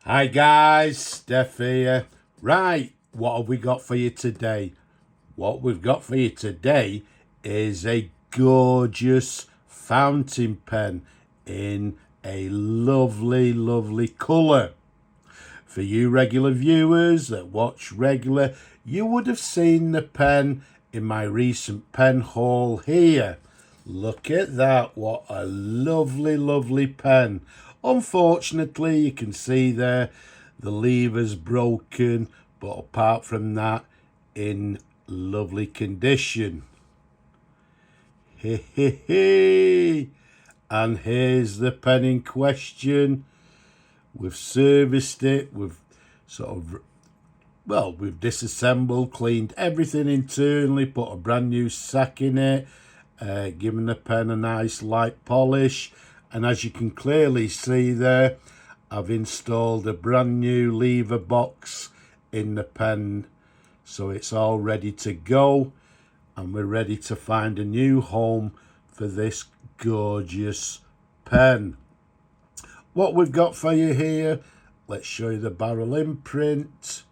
Hi guys, Steph here. Right, what have we got for you today? What we've got for you today is a gorgeous fountain pen in a lovely, lovely colour. For you regular viewers that watch regular, you would have seen the pen in my recent pen haul here. Look at that, what a lovely, lovely pen. Unfortunately, you can see there the lever's broken, but apart from that, in lovely condition. Hey. And here's the pen in question. We've serviced it, we've we've disassembled, cleaned everything internally, put a brand new sack in it, given the pen a nice light polish, and as you can clearly see there, I've installed a brand new lever box in the pen, so it's all ready to go, and we're ready to find a new home for this gorgeous pen. What we've got for you here, let's show you the barrel imprint.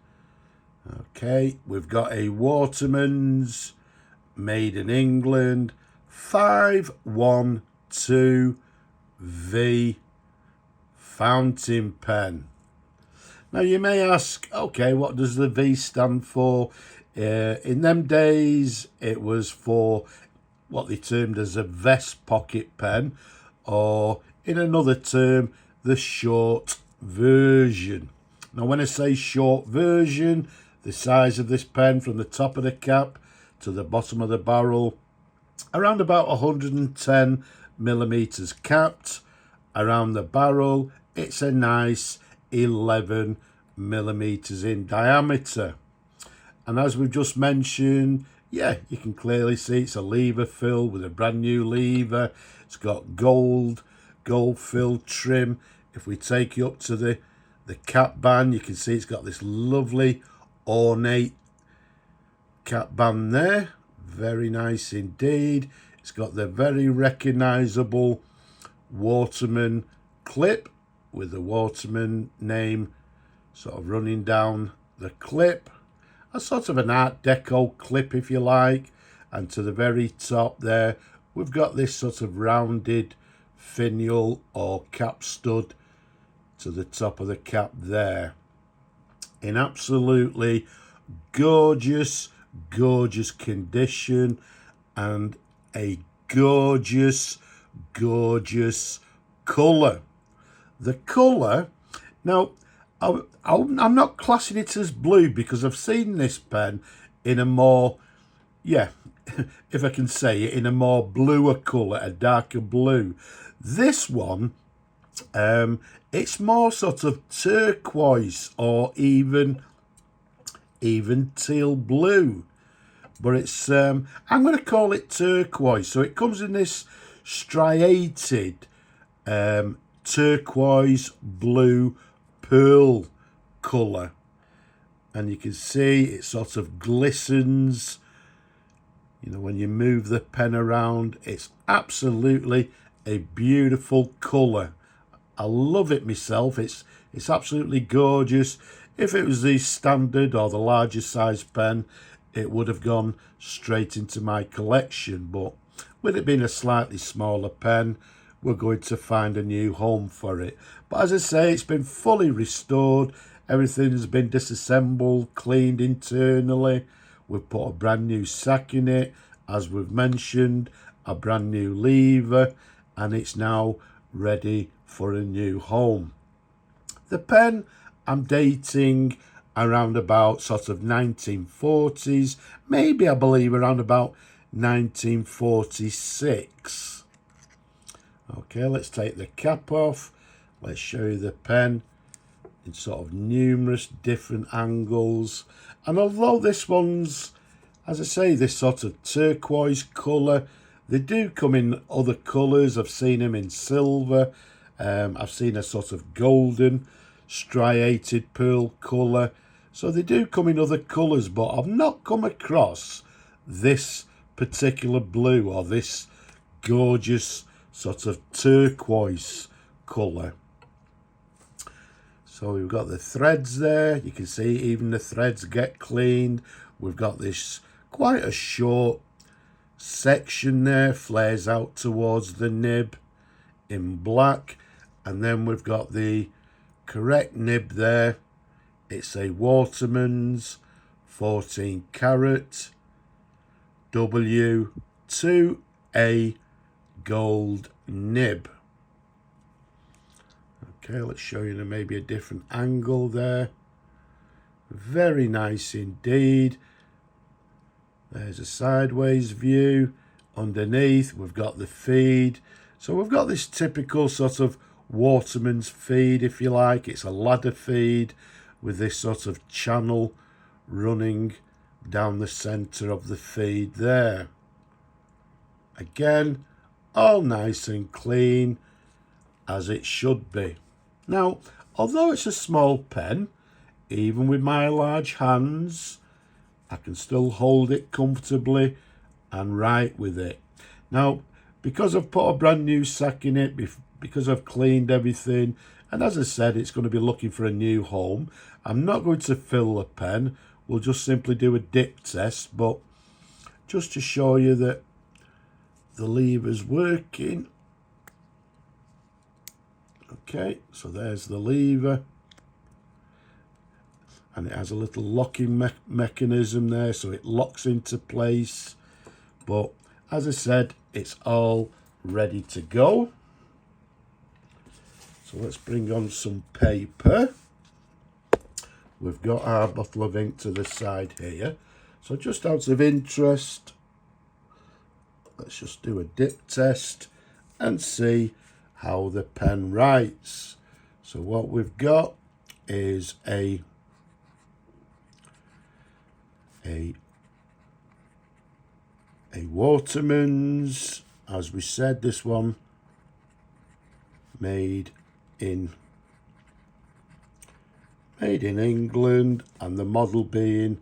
Okay, we've got a Watermans made in England 512V fountain pen. Now you may ask, okay, what does the V stand for? In them days, it was for what they termed as a vest pocket pen, or in another term, the short version. Now when I say short version, the size of this pen from the top of the cap to the bottom of the barrel, around about 110 millimeters capped. Around the barrel, it's a nice 11 millimeters in diameter. And as we've just mentioned, yeah, you can clearly see it's a lever fill with a brand new lever. It's got gold filled trim. If we take you up to the cap band, you can see it's got this lovely ornate cap band there. Very nice indeed. It's got the very recognizable Waterman clip with the Waterman name sort of running down the clip. A sort of an Art Deco clip, if you like. And to the very top there, we've got this sort of rounded finial or cap stud to the top of the cap there. In absolutely gorgeous condition, and a gorgeous colour. The colour, now I'm not classing it as blue because I've seen this pen in a more, if I can say it, in a more bluer colour, a darker blue. This one, it's more sort of turquoise or even teal blue, but it's I'm going to call it turquoise. So it comes in this striated turquoise blue pearl colour, and you can see it sort of glistens, you know, when you move the pen around. It's absolutely a beautiful colour. I love it myself. It's absolutely gorgeous. If it was the standard or the larger size pen, it would have gone straight into my collection, but with it being a slightly smaller pen, we're going to find a new home for it. But as I say, it's been fully restored. Everything has been disassembled, cleaned internally. We've put a brand new sack in it, as we've mentioned, a brand new lever, and it's now ready for a new home. The pen I'm dating around about sort of 1940s, maybe I believe around about 1946. Okay, let's take the cap off. Let's show you the pen in sort of numerous different angles. And although this one's, as I say, this sort of turquoise colour, they do come in other colours. I've seen them in silver. I've seen a sort of golden striated pearl colour. So they do come in other colours, but I've not come across this particular blue or this gorgeous sort of turquoise colour. So we've got the threads there. You can see even the threads get cleaned. We've got this quite a short section there, flares out towards the nib in black. And then we've got the correct nib there. It's a Watermans 14 carat W2A gold nib. Okay, let's show you maybe a different angle there. Very nice indeed. There's a sideways view. Underneath we've got the feed. So we've got this typical sort of Waterman's feed, if you like. It's a ladder feed with this sort of channel running down the centre of the feed there. Again, all nice and clean as it should be. Now, although it's a small pen, even with my large hands, I can still hold it comfortably and write with it. Now, because I've put a brand new sack in it, because I've cleaned everything, and as I said, it's going to be looking for a new home, I'm not going to fill the pen. We'll just simply do a dip test, but just to show you that the lever's working. Okay, so there's the lever. And it has a little locking mechanism there, so it locks into place. But as I said, it's all ready to go. So let's bring on some paper. We've got our bottle of ink to the side here. So just out of interest, let's just do a dip test and see how the pen writes. So what we've got is a Watermans, as we said, this one made in England, and the model being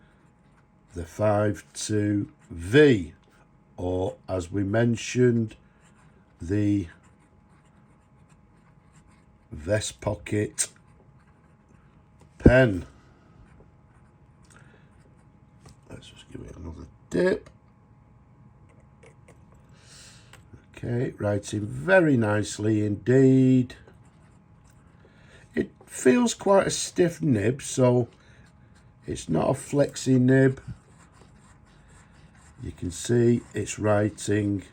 the 512V, or as we mentioned, the vest pocket pen. Let's just give it another dip. Okay, writing very nicely indeed. It feels quite a stiff nib, so it's not a flexy nib. You can see it's writing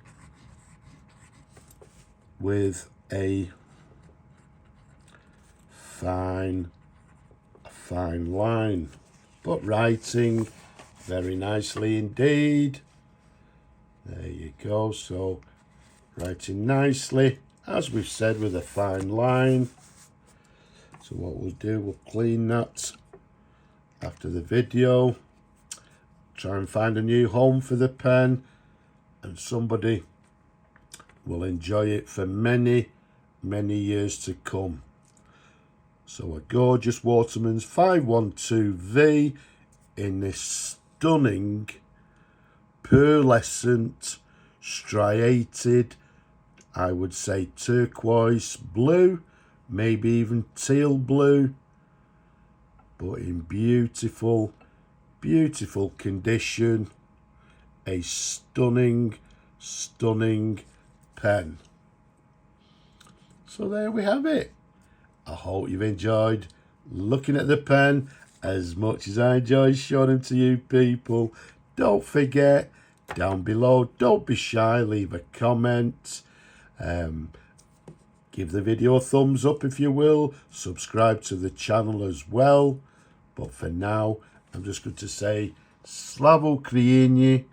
with a fine line, but writing very nicely indeed. There you go. So writing nicely, as we've said, with a fine line. So what we'll do, we'll clean that after the video, try and find a new home for the pen, and somebody will enjoy it for many years to come. So a gorgeous Watermans 512V in this stunning pearlescent striated, I would say turquoise blue, maybe even teal blue, but in beautiful condition. A stunning pen. So there we have it. I hope you've enjoyed looking at the pen as much as I enjoyed showing them to you people. Don't forget, down below, don't be shy, leave a comment. Give the video a thumbs up if you will. Subscribe to the channel as well. But for now, I'm just going to say Slava Ukraini,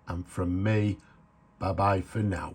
and from me, bye-bye for now.